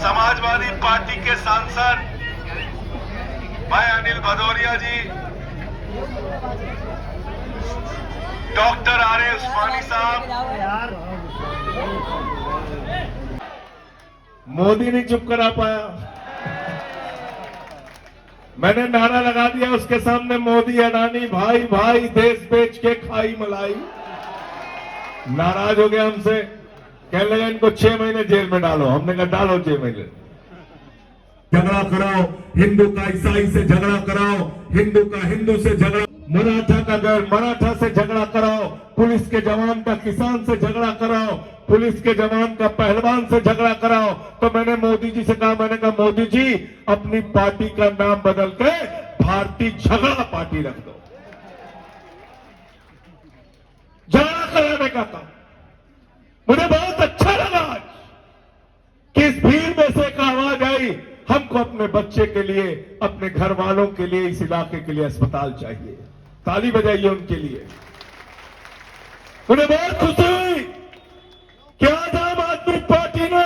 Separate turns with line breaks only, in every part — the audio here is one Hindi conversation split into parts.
समाजवादी पार्टी के सांसद भाई अनिल भदौरिया जी, डॉक्टर आर ए उस्मानी साहब,
मोदी नहीं चुप करा पाया। मैंने नारा लगा दिया उसके सामने, मोदी अडानी भाई भाई देश बेच के खाई मलाई। नाराज हो गया हमसे, कहने लगा इनको 6 महीने जेल में डालो। हमने कहा डालो 6 महीने। झगड़ा कराओ, हिंदू का ईसाई से झगड़ा कराओ, हिंदू का हिंदू से झगड़ा, मराठा का गैर मराठा से झगड़ा कराओ, पुलिस के जवान का किसान से झगड़ा कराओ, पुलिस के जवान का पहलवान से झगड़ा कराओ। तो मैंने मोदी जी से कहा, मैंने कहा मोदी जी अपनी पार्टी का नाम बदल के भारतीय झगड़ा पार्टी रख दो। झगड़ा कराने का काम मुझे बहुत अच्छा लगा आज कि इस भीड़ में से एक आवाज आई, हमको अपने बच्चे के लिए, अपने घर वालों के लिए, इस इलाके के लिए अस्पताल चाहिए। ताली बजाइए उनके लिए। मुझे बहुत खुशी हुई कि आज आम आदमी पार्टी ने,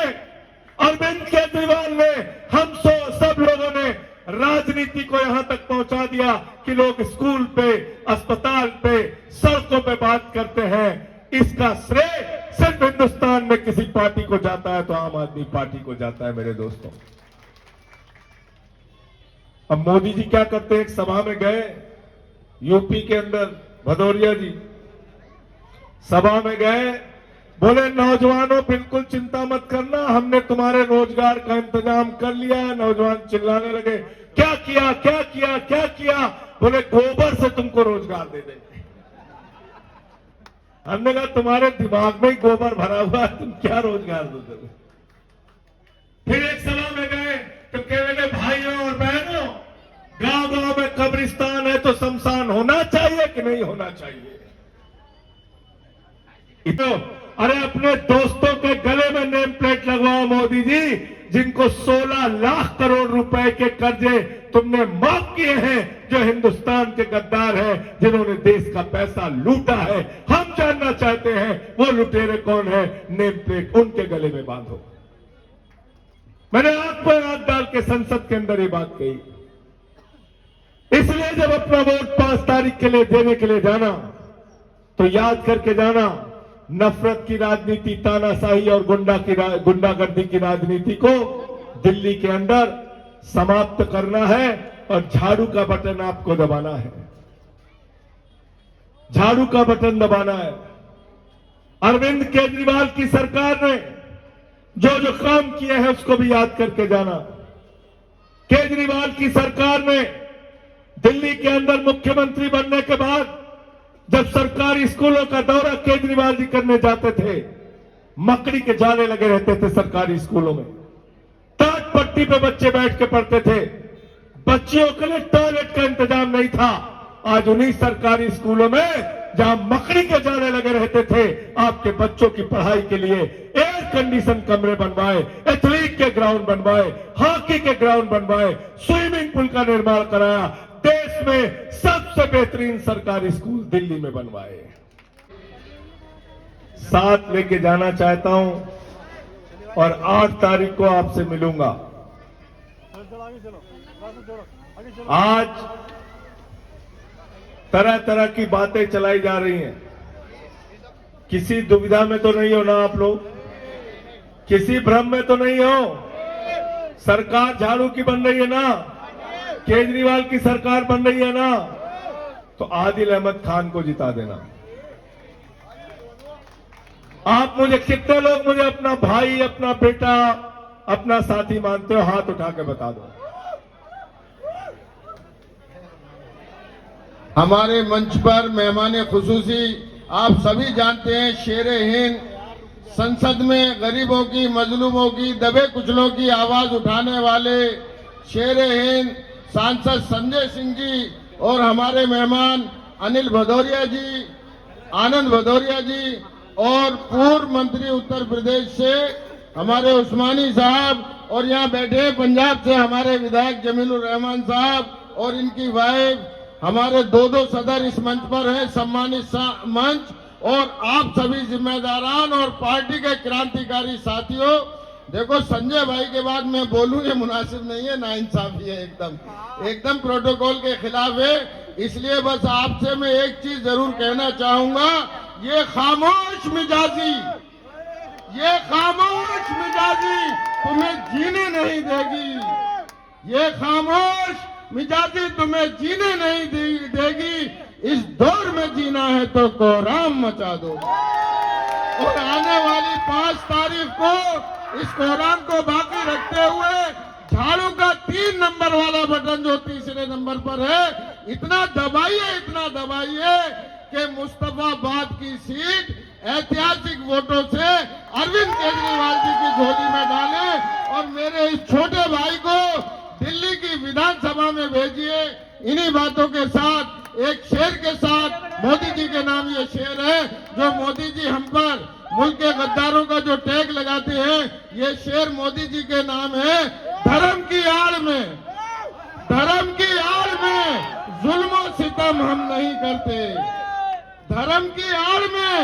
अरविंद केजरीवाल ने, हम सब लोगों ने राजनीति को यहां तक पहुंचा दिया कि लोग स्कूल पे, अस्पताल पे, सड़कों पे बात करते हैं। इसका श्रेय सिर्फ हिंदुस्तान में किसी पार्टी को जाता है तो आम आदमी पार्टी को जाता है मेरे दोस्तों। अब मोदी जी क्या करते हैं, एक सभा में गए यूपी के अंदर, भदौरिया जी सभा में गए, बोले नौजवानों बिल्कुल चिंता मत करना, हमने तुम्हारे रोजगार का इंतजाम कर लिया है। नौजवान चिल्लाने लगे, क्या किया क्या किया क्या किया? बोले गोबर से तुमको रोजगार दे देंगे। हमने कहा तुम्हारे दिमाग में ही गोबर भरा हुआ है, तुम क्या रोजगार दोगे? फिर एक सभा में गए तो कहने लगे भाइयों और बहनों, गांव गांव में कब्रिस्तान है तो शमशान होना चाहिए कि नहीं होना चाहिए? तो अरे अपने दोस्तों के गले में नेम प्लेट लगवाओ मोदी जी, जिनको 16 लाख करोड़ रुपए के कर्जे तुमने माफ किए हैं, जो हिंदुस्तान के गद्दार हैं, जिन्होंने देश का पैसा लूटा है। हम जानना चाहते हैं वो लुटेरे कौन है, नेम प्लेट उनके गले में बांधो। मैंने आंख पर आंख डाल के संसद के अंदर ये बात कही। इसलिए जब अपना वोट 5 तारीख के लिए देने के लिए जाना तो याद करके जाना, नफरत की राजनीति, तानाशाही और गुंडागर्दी की राजनीति को दिल्ली के अंदर समाप्त करना है और झाड़ू का बटन आपको दबाना है। झाड़ू का बटन दबाना है। अरविंद केजरीवाल की सरकार ने जो जो काम किए हैं उसको भी याद करके जाना। केजरीवाल की सरकार ने दिल्ली के अंदर मुख्यमंत्री बनने के बाद जब सरकारी स्कूलों का दौरा केजरीवाल जी करने जाते थे, मकड़ी के जाले लगे रहते थे सरकारी स्कूलों में, टाट पट्टी पे बच्चे बैठ के पढ़ते थे, बच्चियों के लिए टॉयलेट का इंतजाम नहीं था। आज उन्हीं सरकारी स्कूलों में जहां मकड़ी के जाले लगे रहते थे, आपके बच्चों की पढ़ाई के लिए एयर कंडीशन कमरे बनवाए, एथलीट के ग्राउंड बनवाए, हॉकी के ग्राउंड बनवाए, स्विमिंग पूल का निर्माण कराया। देश में सबसे बेहतरीन सरकारी स्कूल दिल्ली में बनवाए। साथ लेके जाना चाहता हूं और 8 तारीख को आपसे मिलूंगा। आज तरह तरह की बातें चलाई जा रही हैं। किसी दुविधा में तो नहीं हो ना आप लोग? किसी भ्रम में तो नहीं हो? सरकार झाड़ू की बन रही है ना? केजरीवाल की सरकार बन रही है ना? तो आदिल अहमद खान को जिता देना। आप मुझे, कितने लोग मुझे अपना भाई, अपना बेटा, अपना साथी मानते हो? हाथ उठा के बता दो।
हमारे मंच पर मेहमान खुसूसी आप सभी जानते हैं, शेरे हिंद संसद में गरीबों की, मजलूमों की, दबे कुचलों की आवाज उठाने वाले शेरे हिंद सांसद संजय सिंह जी और हमारे मेहमान अनिल भदौरिया जी, आनंद भदौरिया जी और पूर्व मंत्री उत्तर प्रदेश से हमारे उस्मानी साहब, और यहाँ बैठे पंजाब से हमारे विधायक जमीलुर रहमान साहब और इनकी वाइफ, हमारे 2 सदर इस मंच पर है, सम्मानित मंच, और आप सभी जिम्मेदारान और पार्टी के क्रांतिकारी साथियों, देखो संजय भाई के बाद मैं बोलूं ये मुनासिब नहीं है, नाइंसाफी है, एकदम प्रोटोकॉल के खिलाफ है। इसलिए बस आपसे मैं एक चीज जरूर कहना चाहूंगा, ये खामोश मिजाजी तुम्हें जीने नहीं देगी। ये खामोश मिजाजी तुम्हें जीने नहीं देगी। इस दौर में जीना है तो कोहराम मचा दो। और आने वाली 5 तारीख को इस कोहराम को बाकी रखते हुए झाड़ू का 3 नंबर वाला बटन जो तीसरे नंबर पर है, इतना दबाइए कि मुस्तफाबाद की सीट ऐतिहासिक वोटों से अरविंद केजरीवाल जी की झोली में डालें और मेरे इस छोटे भाई को दिल्ली की विधानसभा में भेजिए। इन्हीं बातों के साथ, एक शेर के साथ, मोदी जी के नाम ये शेर है जो मोदी जी हम पर मुल्क के गद्दारों का जो टैग लगाते हैं, ये शेर मोदी जी के नाम है। धर्म की आड़ में जुल्म और सितम हम नहीं करते। धर्म की आड़ में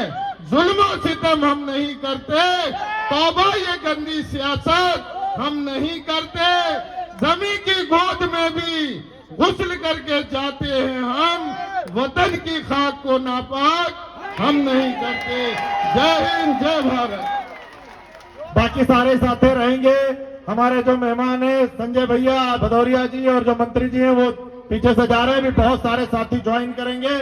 जुल्म और सितम हम नहीं करते। तौबा ये गंदी सियासत हम नहीं करते। जमी की गोद में भी गुस्ल करके जाते हैं हम। वतन की खाक को नापाक हम नहीं करते। जय हिंद, जय भारत।
बाकी सारे साथी रहेंगे। हमारे जो मेहमान है संजय भैया, भदौरिया जी और जो मंत्री जी हैं वो पीछे से जा रहे हैं। भी बहुत सारे साथी ज्वाइन करेंगे।